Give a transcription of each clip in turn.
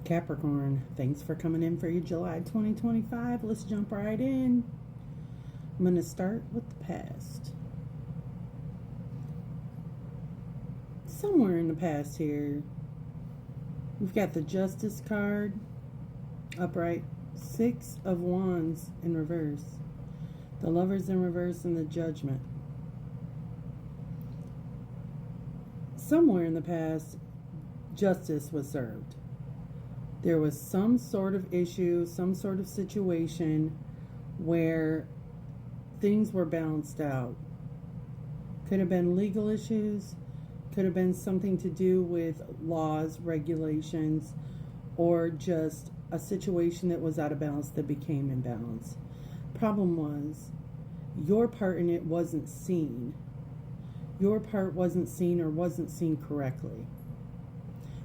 Capricorn, thanks for coming in for your July 2025. Let's jump right in. I'm going to start with the past. Somewhere in the past here, we've got the Justice card, upright, 6 of Wands in reverse, the Lovers in reverse, and the Judgment. Somewhere in the past, justice was served. There was some sort of issue, some sort of situation where things were balanced out. Could have been legal issues, could have been something to do with laws, regulations, or just a situation that was out of balance that became in balance. Problem was, your part in it wasn't seen. Your part wasn't seen or wasn't seen correctly.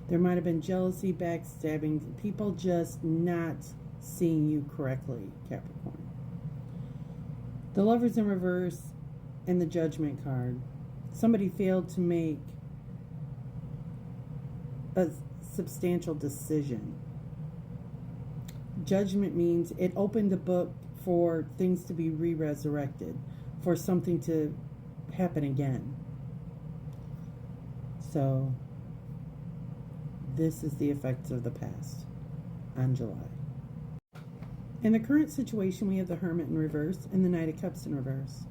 There might have been jealousy, backstabbing, people just not seeing you correctly, Capricorn. The Lovers in reverse and the Judgment card. Somebody failed to make a substantial decision. Judgment means it opened the book for things to be re-resurrected, for something to happen again. So this is the effects of the past on July. In the current situation, we have the Hermit in reverse and the Knight of Cups in reverse.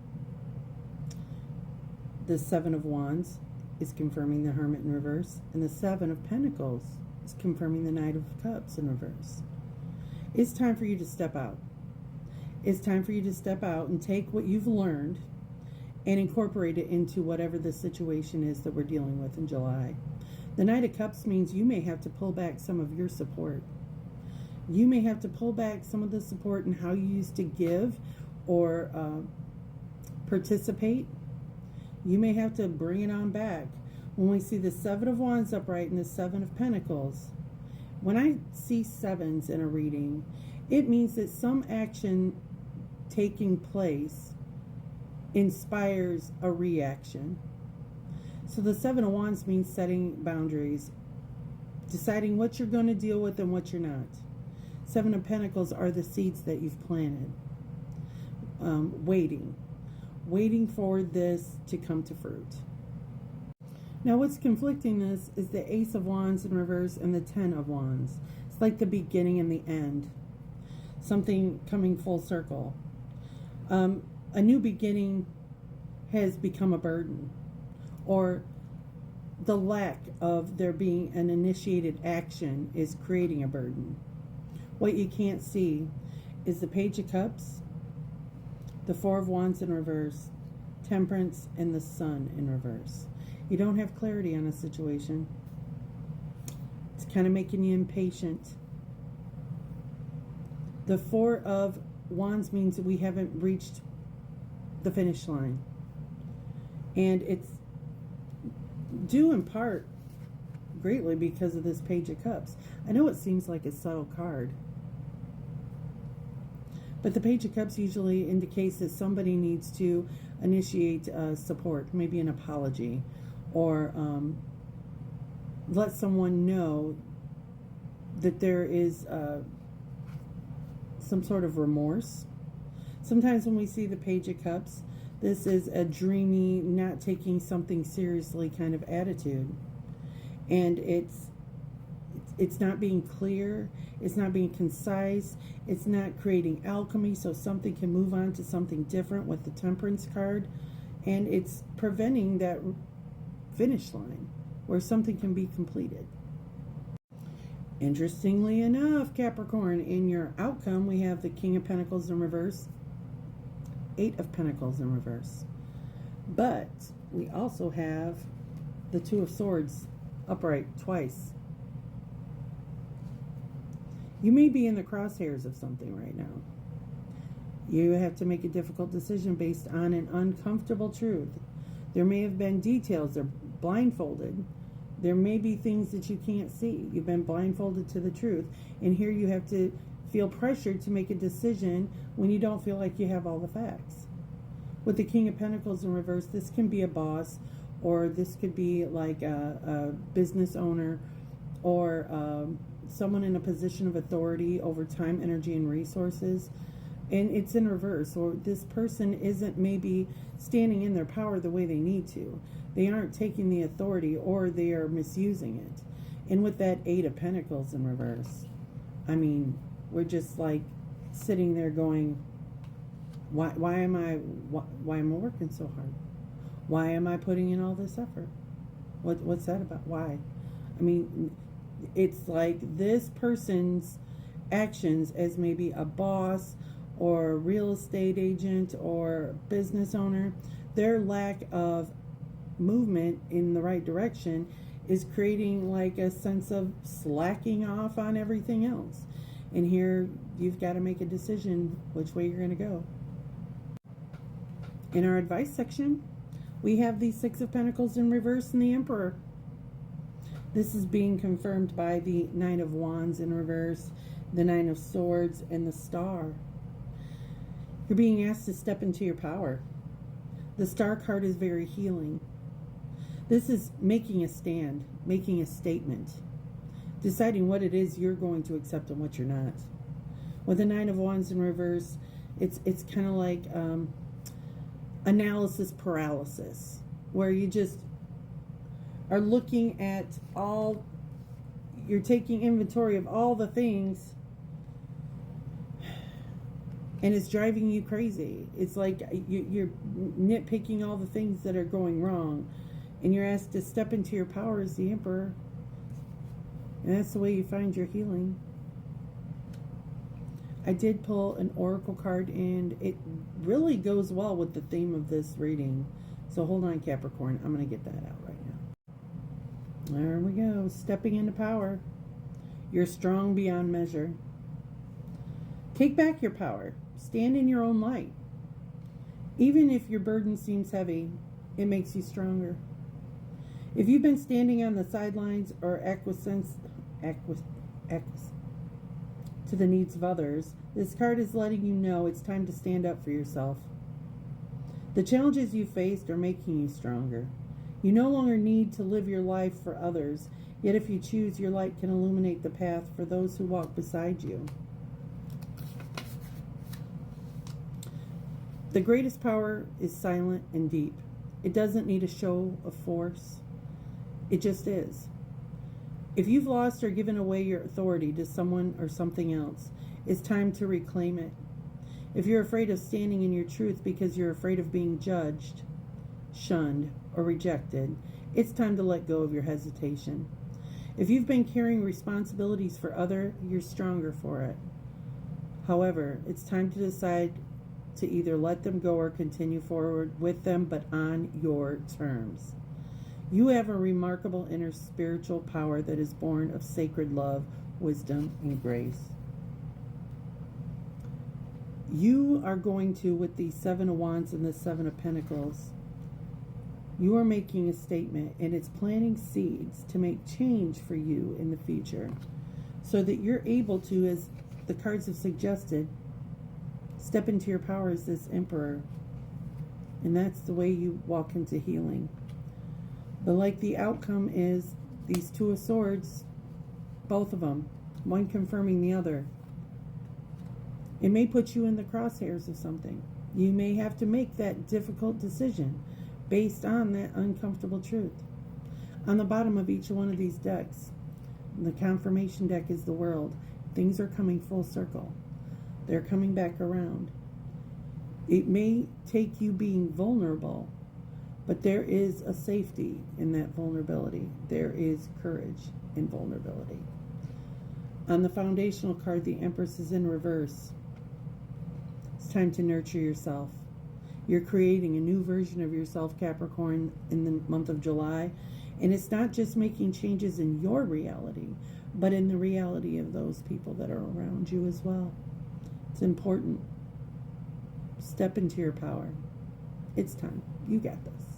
The 7 of Wands is confirming the Hermit in reverse, and the 7 of Pentacles is confirming the Knight of Cups in reverse. It's time for you to step out. It's time for you to step out and take what you've learned and incorporate it into whatever the situation is that we're dealing with in July. The Knight of Cups means you may have to pull back some of your support. You may have to pull back some of the support in how you used to give or participate. You may have to bring it on back. When we see the 7 of Wands upright and the 7 of Pentacles, when I see 7s in a reading, it means that some action taking place inspires a reaction. So the 7 of Wands means setting boundaries, deciding what you're going to deal with and what you're not. 7 of Pentacles are the seeds that you've planted. Waiting for this to come to fruit. Now what's conflicting this is the Ace of Wands in reverse and the 10 of Wands. It's like the beginning and the end. Something coming full circle. A new beginning has become a burden, or the lack of there being an initiated action is creating a burden. What you can't see is the Page of Cups, the 4 of Wands in reverse, Temperance, and the Sun in reverse. You don't have clarity on a situation. It's kind of making you impatient. The 4 of Wands means that we haven't reached the finish line. And it's due in part greatly because of this Page of Cups. I know it seems like a subtle card, but the Page of Cups usually indicates that somebody needs to initiate support, maybe an apology, or let someone know that there is some sort of remorse. Sometimes when we see the Page of Cups, this is a dreamy, not taking something seriously kind of attitude. And it's not being clear, it's not being concise, it's not creating alchemy so something can move on to something different with the Temperance card, and it's preventing that finish line where something can be completed. Interestingly enough, Capricorn, in your outcome, we have the King of Pentacles in reverse, 8 of Pentacles in reverse. But we also have the 2 of Swords upright twice. You may be in the crosshairs of something right now. You have to make a difficult decision based on an uncomfortable truth. There may have been details, they're blindfolded. There may be things that you can't see. You've been blindfolded to the truth. And here you have to feel pressured to make a decision when you don't feel like you have all the facts. With the King of Pentacles in reverse, this can be a boss, or this could be like a business owner, or someone in a position of authority over time, energy, and resources, and it's in reverse, or this person isn't maybe standing in their power the way they need to. They aren't taking the authority, or they are misusing it. And with that Eight of Pentacles in reverse, I mean, we're just like sitting there going, why am I working so hard? Why am I putting in all this effort? What's that about? Why? I mean, it's like this person's actions as maybe a boss or a real estate agent or business owner, their lack of movement in the right direction is creating like a sense of slacking off on everything else. And here you've got to make a decision which way you're going to go. In our advice section, we have the Six of Pentacles in reverse and the Emperor. This is being confirmed by the Nine of Wands in reverse, the Nine of Swords, and the Star. You're being asked to step into your power. The Star card is very healing. This is making a stand, making a statement, deciding what it is you're going to accept and what you're not. With the Nine of Wands in reverse, it's kind of like analysis paralysis, where you just are looking at all, you're taking inventory of all the things, and it's driving you crazy. It's like you're nitpicking all the things that are going wrong, and you're asked to step into your power as the Emperor. And that's the way you find your healing. I did pull an oracle card, and it really goes well with the theme of this reading. So hold on, Capricorn. I'm going to get that out right now. There we go. Stepping into power. You're strong beyond measure. Take back your power. Stand in your own light. Even if your burden seems heavy, it makes you stronger. If you've been standing on the sidelines or acquiescence to the needs of others, this card is letting you know it's time to stand up for yourself. The challenges you faced are making you stronger. You no longer need to live your life for others, yet if you choose, your light can illuminate the path for those who walk beside you. The greatest power is silent and deep. It doesn't need a show of force. It just is. If you've lost or given away your authority to someone or something else, it's time to reclaim it. If you're afraid of standing in your truth because you're afraid of being judged, shunned, or rejected, it's time to let go of your hesitation. If you've been carrying responsibilities for others, you're stronger for it. However, it's time to decide to either let them go or continue forward with them, but on your terms. You have a remarkable inner spiritual power that is born of sacred love, wisdom, and grace. You are going to, with the Seven of Wands and the Seven of Pentacles, you are making a statement, and it's planting seeds to make change for you in the future, so that you're able to, as the cards have suggested, step into your power as this Emperor. And that's the way you walk into healing. But like the outcome is these Two of Swords, both of them, one confirming the other. It may put you in the crosshairs of something. You may have to make that difficult decision based on that uncomfortable truth. On the bottom of each one of these decks, the confirmation deck is the World. Things are coming full circle. They're coming back around. It may take you being vulnerable, but there is a safety in that vulnerability. There is courage in vulnerability. On the foundational card, the Empress is in reverse. It's time to nurture yourself. You're creating a new version of yourself, Capricorn, in the month of July. And it's not just making changes in your reality, but in the reality of those people that are around you as well. It's important. Step into your power. It's time. You got this.